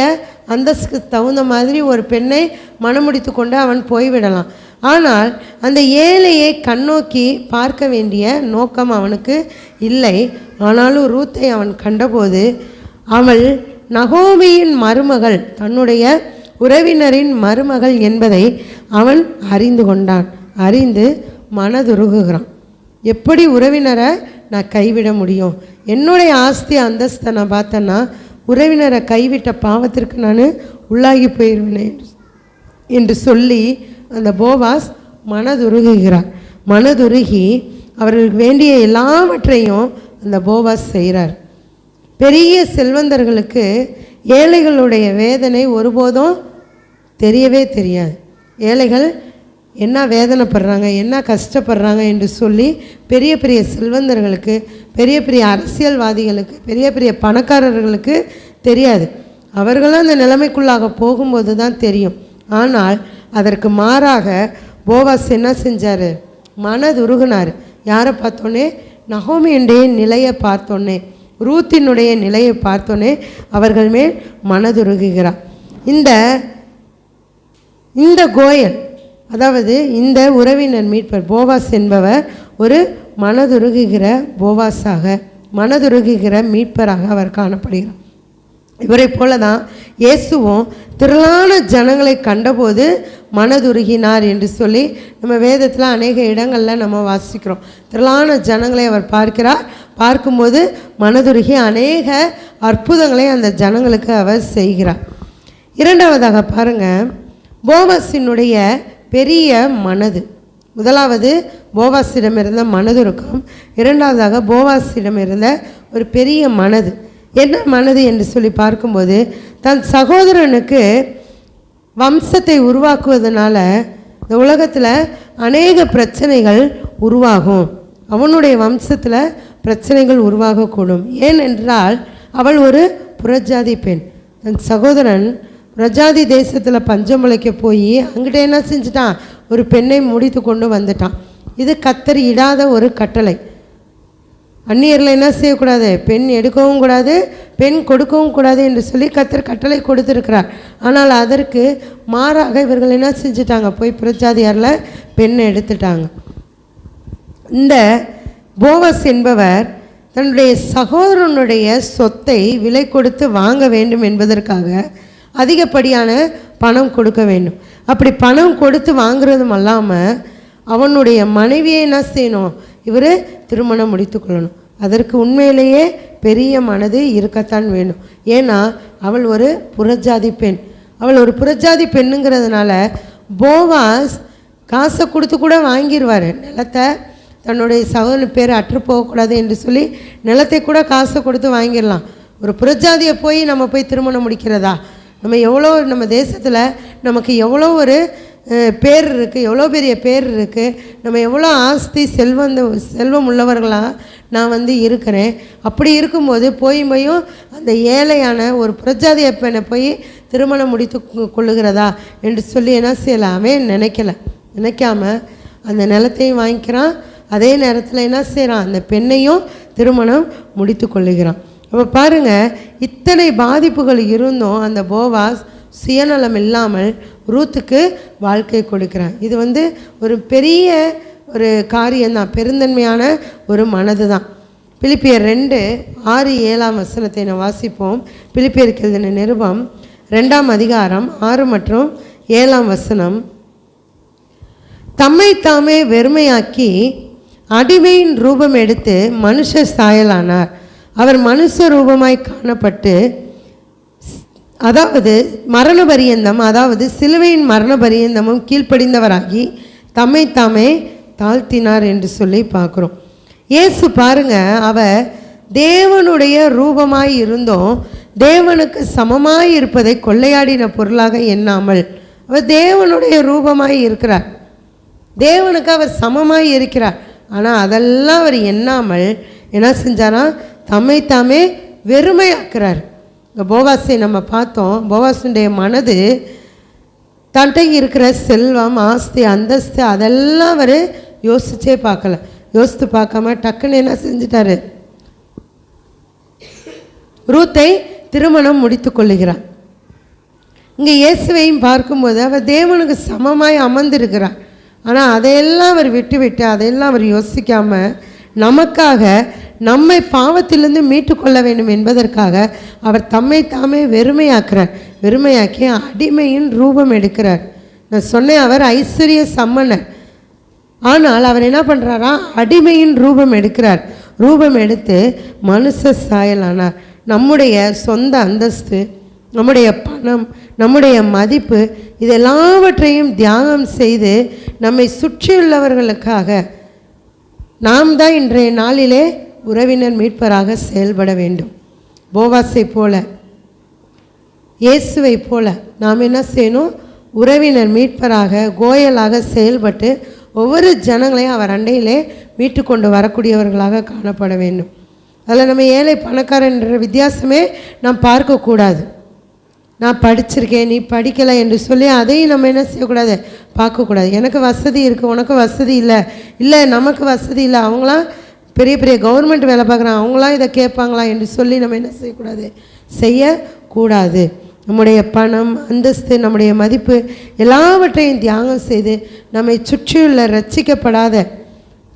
அந்தஸ்துக்கு தகுந்த மாதிரி ஒரு பெண்ணை மணமுடித்து கொண்டு அவன் போய்விடலாம். ஆனால் அந்த ஏழையை கண்ணோக்கி பார்க்க வேண்டிய நோக்கம் அவனுக்கு இல்லை. ஆனாலும் ரூத்தை அவன் கண்டபோது அவள் நகோமியின் மருமகள், தன்னுடைய உறவினரின் மருமகள் என்பதை அவன் அறிந்து கொண்டான். அறிந்து மனதுருகுகிறான். எப்படி உறவினரை நான் கைவிட முடியும்? என்னுடைய ஆஸ்தி அந்தஸ்தை நான் பார்த்தேன்னா உறவினரை கைவிட்ட பாவத்திற்கு நான் உள்ளாகி போயிடுவேன் என்று சொல்லி அந்த போவாஸ் மனதுருகுகிறார். மனதுருகி அவர்களுக்கு வேண்டிய எல்லாவற்றையும் அந்த போவாஸ் செய்கிறார். பெரிய செல்வந்தர்களுக்கு ஏழைகளுடைய வேதனை ஒருபோதும் தெரியவே தெரியாது. ஏழைகள் என்ன வேதனைப்படுறாங்க, என்ன கஷ்டப்படுறாங்க என்று சொல்லி பெரிய பெரிய செல்வந்தர்களுக்கு, பெரிய பெரிய அரசியல்வாதிகளுக்கு, பெரிய பெரிய பணக்காரர்களுக்கு தெரியாது. அவர்களும் அந்த நிலைமைக்குள்ளாக போகும்போது தான் தெரியும். ஆனால் அதற்கு மாறாக போவாஸ் என்ன செஞ்சார்? மனதுருகினார். யாரை பார்த்தோன்னே? நகோமியுடைய நிலையை பார்த்தோன்னே, ரூத்தினுடைய நிலையை பார்த்தோன்னே அவர்கள் மேல் மனதுருகுகிறார். இந்த கோயல், அதாவது இந்த உறவினர் மீட்பர் போவாஸ் என்பவர் ஒரு மனதுருகுகிற போவாஸாக, மனதுருகுகிற மீட்பராக அவர் காணப்படுகிறார். இவரை போல தான் இயேசுவும் திரளான ஜனங்களை கண்டபோது மனதுருகினார் என்று சொல்லி நம்ம வேதத்தில் அநேக இடங்களில் நம்ம வாசிக்கிறோம். திரளான ஜனங்களை அவர் பார்க்கிறார். பார்க்கும்போது மனதுருகி அநேக அற்புதங்களை அந்த ஜனங்களுக்கு அவர் செய்கிறார். இரண்டாவதாக பாருங்கள், போவாசினுடைய பெரிய மனது. முதலாவது போவாசிடம் இருந்த மனதுருக்கம், இரண்டாவதாக போவாசிடம் இருந்த ஒரு பெரிய மனது. என்ன மனது என்று சொல்லி பார்க்கும்போது, தன் சகோதரனுக்கு வம்சத்தை உருவாக்குவதனால இந்த உலகத்தில் அநேக பிரச்சனைகள் உருவாகும். அவனுடைய வம்சத்தில் பிரச்சனைகள் உருவாகக்கூடும். ஏனென்றால் அவள் ஒரு புறஜாதி பெண். தன் சகோதரன் பிரஜாதி தேசத்தில் பஞ்சம் முளைக்க போய் அங்கிட்ட என்ன செஞ்சிட்டான்? ஒரு பெண்ணை முடித்து கொண்டு வந்துட்டான். இது கர்த்தர் இடாத ஒரு கட்டளை. அந்நியரில் என்ன செய்யக்கூடாது? பெண் எடுக்கவும் கூடாது, பெண் கொடுக்கவும் கூடாது என்று சொல்லி கர்த்தர் கட்டளை கொடுத்துருக்கிறார். ஆனால் அதற்கு மாறாக இவர்கள் என்ன செஞ்சிட்டாங்க? போய் புறஜாதியாரில் பெண்ணை எடுத்துட்டாங்க. இந்த போவாஸ் என்பவர் தன்னுடைய சகோதரனுடைய சொத்தை விலை கொடுத்து வாங்க வேண்டும் என்பதற்காக அதிகப்படியான பணம் கொடுக்க வேண்டும். அப்படி பணம் கொடுத்து வாங்குறதும் அல்லாமல் அவனுடைய மனைவியை என்ன செய்யணும்? இவர் திருமணம் முடித்து கொள்ளணும். அதற்கு உண்மையிலேயே பெரிய மனது இருக்கத்தான் வேணும். ஏன்னா அவள் ஒரு புறஜாதி பெண். அவள் ஒரு புறஜாதி பெண்ணுங்கிறதுனால போவாஸ் காசை கொடுத்து கூட வாங்கிடுவார். நிலத்தை, தன்னுடைய சகோதரன் பேர் அற்று போகக்கூடாது என்று சொல்லி நிலத்தை கூட காசை கொடுத்து வாங்கிடலாம். ஒரு புறஜாதியை போய் நம்ம போய் திருமணம் முடிக்கிறதா? நம்ம எவ்வளோ, நம்ம தேசத்தில் நமக்கு எவ்வளோ ஒரு பேர் இருக்குது, எவ்வளோ பெரிய பேர் இருக்குது, நம்ம எவ்வளோ ஆஸ்தி செல்வம் உள்ளவர்களாக நான் இருக்கிறேன். அப்படி இருக்கும்போது போயும் அந்த ஏழையான ஒரு புறஜாதிய பெண்ணை போய் திருமணம் முடித்து கொள்ளுகிறதா என்று சொல்லி என்ன செய்யலாமே நினைக்காம அந்த நிலத்தையும் வாங்கிக்கிறான். அதே நேரத்தில் என்ன செய்கிறான்? அந்த பெண்ணையும் திருமணம் முடித்து கொள்ளுகிறான். அப்போ பாருங்கள், இத்தனை பாதிப்புகள் இருந்தும் அந்த போவாஸ் சுயநலம் இல்லாமல் ரூத்துக்கு வாழ்க்கை கொடுக்கிறான். இது ஒரு பெரிய ஒரு காரியம்தான், பெருந்தன்மையான ஒரு மனது தான். பிலிப்பியர் 2:6-7 நான் வாசிப்போம். பிலிப்பியருக்கு எழுதின நிருபம் 2ஆம் அதிகாரம் 6 மற்றும் 7 தம்மை தாமே வெறுமையாக்கி அடிமையின் ரூபம் எடுத்து மனுஷ சாயலானார். அவர் மனுஷ ரூபமாய் காணப்பட்டு, அதாவது மரண பரியந்தம், அதாவது சிலுவையின் மரண பரியந்தமும் கீழ்ப்படிந்தவராகி தம்மை தாமே தாழ்த்தினார் என்று சொல்லி பார்க்குறோம். இயேசு பாருங்க, அவர் தேவனுடைய ரூபமாய் இருந்தும் தேவனுக்கு சமமாய் இருப்பதை கொள்ளையாடின பொருளாக எண்ணாமல் அவர் தேவனுடைய ரூபமாய் இருக்கிறார். தேவனுக்கு அவர் சமமாய் இருக்கிறார். ஆனால் அதெல்லாம் அவர் எண்ணாமல் என்ன செஞ்சாரா? தம்மை தாமே வெறுமையாக்குறார். இந்த போவாஸை நம்ம பார்த்தோம். போவாஸுடைய மனது தன்னை இருக்கிற செல்வம், ஆஸ்தி, அந்தஸ்து அதெல்லாம் அவர் யோசிச்சே பார்க்கல. யோசித்து பார்க்காம டக்குன்னு என்ன செஞ்சிட்டாரு, ரூத்தை திருமணம் முடித்து கொள்ளுகிறார். இங்கே இயேசுவையும் பார்க்கும்போது அவர் தேவனுக்கு சமமாய் அமர்ந்திருக்கிறார். ஆனால் அதையெல்லாம் அவர் விட்டு அதையெல்லாம் அவர் யோசிக்காமல் நமக்காக நம்மை பாவத்திலிருந்து மீட்டு கொள்ள வேண்டும் என்பதற்காக அவர் தம்மை தாமே வெறுமையாக்குறார். வெறுமையாக்கி அடிமையின் ரூபம் எடுக்கிறார். நான் சொன்னேன், அவர் ஐஸ்வர்ய சம்மனர். ஆனால் அவர் என்ன பண்ணுறாரா, அடிமையின் ரூபம் எடுக்கிறார். ரூபம் எடுத்து மனுஷ சாயலானார். நம்முடைய சொந்த அந்தஸ்து, நம்முடைய பணம், நம்முடைய மதிப்பு, இதெல்லாவற்றையும் தியாகம் செய்து நம்மை சுற்றியுள்ளவர்களுக்காக நாம் தான் இன்றைய நாளிலே உறவினர் மீட்பராக செயல்பட வேண்டும். போவாஸை போல, இயேசுவை போல நாம் என்ன செய்யணும், உறவினர் மீட்பராக கோயலாக செயல்பட்டு ஒவ்வொரு ஜனங்களையும் அவர் அண்டையிலே மீட்டு கொண்டு வரக்கூடியவர்களாக காணப்பட வேண்டும். அதில் நம்ம ஏழை பணக்காரன் என்ற வித்தியாசமே நாம் பார்க்கக்கூடாது. நான் படிச்சிருக்கேன், நீ படிக்கலை என்று சொல்லி அதையும் நம்ம என்ன செய்யக்கூடாது, பார்க்கக்கூடாது. எனக்கு வசதி இருக்குது, உனக்கு வசதி இல்லை, நமக்கு வசதி இல்லை, அவங்களாம் பெரிய பெரிய கவர்மெண்ட் வேலை பார்க்குறாங்க, அவங்களாம் இதை கேட்பாங்களா என்று சொல்லி நம்ம என்ன செய்யக்கூடாது, செய்யக்கூடாது. நம்முடைய பணம், அந்தஸ்து, நம்முடைய மதிப்பு எல்லாவற்றையும் தியாகம் செய்து நம்மை சுற்றியுள்ள ரட்சிக்கப்படாத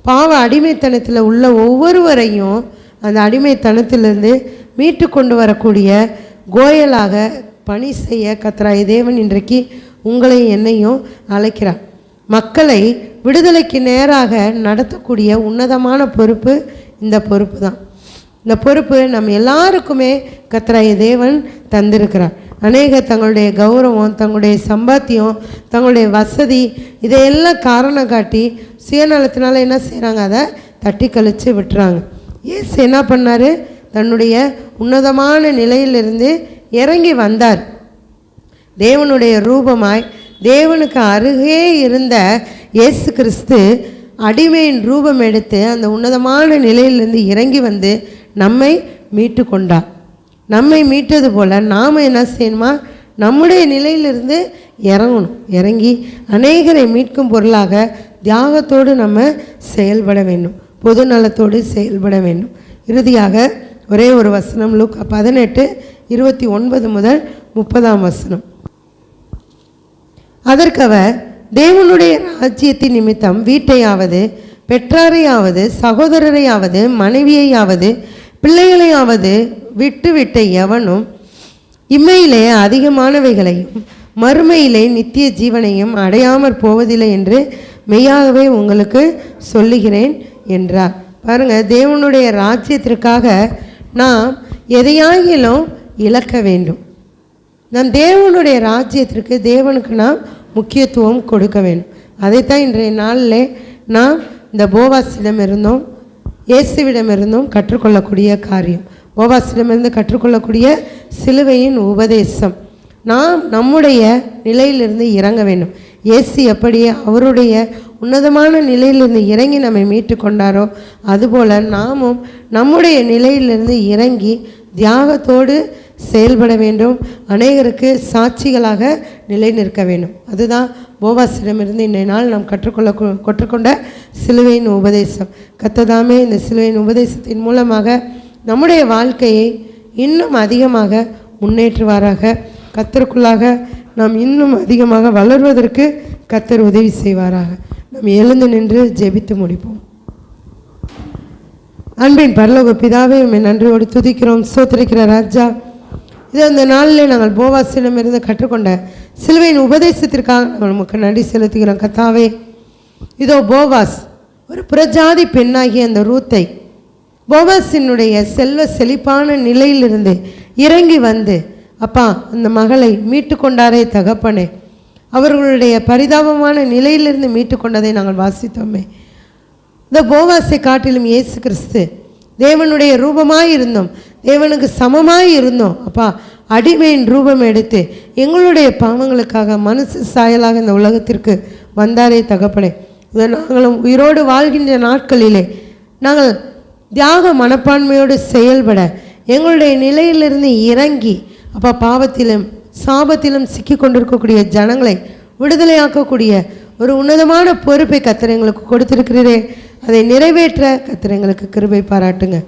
பாவ அடிமைத்தனத்தில் உள்ள ஒவ்வொருவரையும் அந்த அடிமைத்தனத்திலிருந்து மீட்டு கொண்டு வரக்கூடிய கோயலாக பணி செய்ய கர்த்தராகிய தேவன் இன்றைக்கு உங்களையும் என்னையும் அழைக்கிறார். மக்களை விடுதலைக்கு நேராக நடத்தக்கூடிய உன்னதமான பொறுப்பு இந்த பொறுப்பு தான். இந்த பொறுப்பு நம்ம எல்லாருக்குமே கர்த்தராகிய தேவன் தந்திருக்கிறார். அநேகர் தங்களுடைய கௌரவம், தங்களுடைய சம்பாத்தியம், தங்களுடைய வசதி இதையெல்லாம் காரணம் காட்டி சுயநலத்தினால என்ன செய்கிறாங்க, அதை தட்டி கழித்து விட்டுறாங்க. இயேசு என்ன பண்ணார், தன்னுடைய உன்னதமான நிலையிலிருந்து இறங்கி வந்தார். தேவனுடைய ரூபமாய் தேவனுக்கு அருகே இருந்த இயேசு கிறிஸ்து அடிமையின் ரூபம் எடுத்து அந்த உன்னதமான நிலையிலிருந்து இறங்கி வந்து நம்மை மீட்டு கொண்டார். நம்மை மீட்டது போல் நாம் என்ன செய்யணுமா, நம்முடைய நிலையிலிருந்து இறங்கணும். இறங்கி அநேகரை மீட்கும் பொருளாக தியாகத்தோடு நம்ம செயல்பட வேண்டும், பொது நலத்தோடு செயல்பட வேண்டும். இறுதியாக ஒரே ஒரு வசனம், லூக்கா 18:29 முதல் 30 அதற்கு அவர், தேவனுடைய ராஜ்யத்தின் நிமித்தம் வீட்டையாவது, பெற்றாரையாவது, சகோதரரையாவது, மனைவியையாவது, பிள்ளைகளையாவது விட்டு எவனும் இம்மையிலே அதிகமானவைகளையும் மறுமையிலே நித்திய ஜீவனையும் அடையாமற் போவதில்லை என்று மெய்யாகவே உங்களுக்கு சொல்லுகிறேன் என்றார். பாருங்கள், தேவனுடைய ராஜ்யத்திற்காக நாம் எதையாகிலும் இழக்க வேண்டும். நம் தேவனுடைய ராஜ்யத்திற்கு, தேவனுக்கு நாம் முக்கியத்துவம் கொடுக்க வேண்டும். அதைத்தான் இன்றைய நாளில் நாம் இந்த போவாஸிடமிருந்தும் இயேசுவிடமிருந்தும் கற்றுக்கொள்ளக்கூடிய காரியம். போவாஸிடமிருந்து கற்றுக்கொள்ளக்கூடிய சிலுவையின் உபதேசம். நாம் நம்முடைய நிலையிலிருந்து இறங்க வேண்டும். இயேசு எப்படியே அவருடைய உன்னதமான நிலையிலிருந்து இறங்கி நம்மை மீட்டு கொண்டாரோ அதுபோல் நாமும் நம்முடைய நிலையிலிருந்து இறங்கி தியாகத்தோடு செயல்பட வேண்டும். அநேகருக்கு சாட்சிகளாக நிலை நிற்க வேண்டும். அதுதான் போவாஸிடமிருந்து இன்றைய நாள் நாம் கற்றுக்கொண்ட சிலுவையின் உபதேசம். கர்த்ததாமே இந்த சிலுவையின் உபதேசத்தின் மூலமாக நம்முடைய வாழ்க்கையை இன்னும் அதிகமாக முன்னேற்றுவாராக. கர்த்தருக்குள்ளாக நாம் இன்னும் அதிகமாக வளர்வதற்கு கர்த்தர் உதவி செய்வாராக. நாம் எழுந்து நின்று ஜெபித்து முடிப்போம். அன்பின் பரலோக பிதாவே, உம்மை நன்றியோடு துதிக்கிறோம், ஸ்தோத்திரிக்கிற ராஜா. இது அந்த நாளில் நாங்கள் போவாஸிடமிருந்து கற்றுக்கொண்ட சிலுவையின் உபதேசத்திற்காக நாங்கள் உமக்கு நன்றி செலுத்துகிறோம். கர்த்தாவே, இதோ போவாஸ் ஒரு புறஜாதி பெண்ணாகிய அந்த ரூத்தை போவாஸினுடைய செல்வ செழிப்பான நிலையிலிருந்து இறங்கி வந்து, அப்பா, அந்த மகளை மீட்டு கொண்டாரே தகப்பனே, அவர்களுடைய பரிதாபமான நிலையிலிருந்து மீட்டு கொண்டதை நாங்கள் வாசித்தோமே. இந்த போவாஸை காட்டிலும் இயேசு கிறிஸ்து தேவனுடைய ரூபமாய் இருந்தோம், தேவனுக்கு சமமாய் இருந்தோம். அப்பா, அடிமையின் ரூபம் எடுத்து எங்களுடைய பாவங்களுக்காக மனுஷ சாயலாக இந்த உலகத்திற்கு வந்தாரே தகப்பனே. இதை நாங்களும் உயிரோடு வாழ்கின்ற நாட்களிலே நாங்கள் தியாக மனப்பான்மையோடு செயல்பட எங்களுடைய நிலையிலிருந்து இறங்கி அப்பா பாவத்திலும் சாபத்திலும் சிக்கி கொண்டிருக்கக்கூடிய ஜனங்களை விடுதலையாக்கக்கூடிய ஒரு உன்னதமான பொறுப்பை கர்த்தர் எங்களுக்கு கொடுத்திருக்கிறீரே, அதை நிறைவேற்ற கர்த்தர் எங்களுக்கு கிருபை பாராட்டுங்க.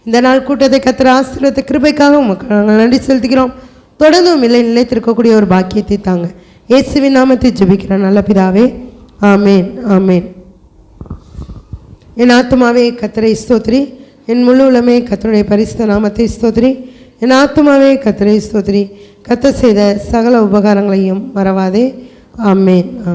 இந்த நாள் கூட்டத்தை கர்த்தர் ஆசீர்வதித்த கிருபைக்காக உமக்கு நாங்கள் நன்றி செலுத்துகிறோம். தொடர்ந்தும் நிலைத்திருக்கக்கூடிய ஒரு பாக்கியத்தை தாங்க. இயேசுவின் நாமத்தை ஜெபிக்கிறேன் நல்ல பிதாவே, ஆமேன் ஆமேன். என் ஆத்துமாவே கர்த்தரை ஸ்தோத்திரி, என் முழு உலமே கர்த்தருடைய பரிசுத்த நாமத்தை ஸ்தோத்திரி. என் ஆத்துமாவே கர்த்தரை ஸ்தோத்திரி, கர்த்தர் செய்த சகல உபகாரங்களையும் மறவாதே. ஆமேன்.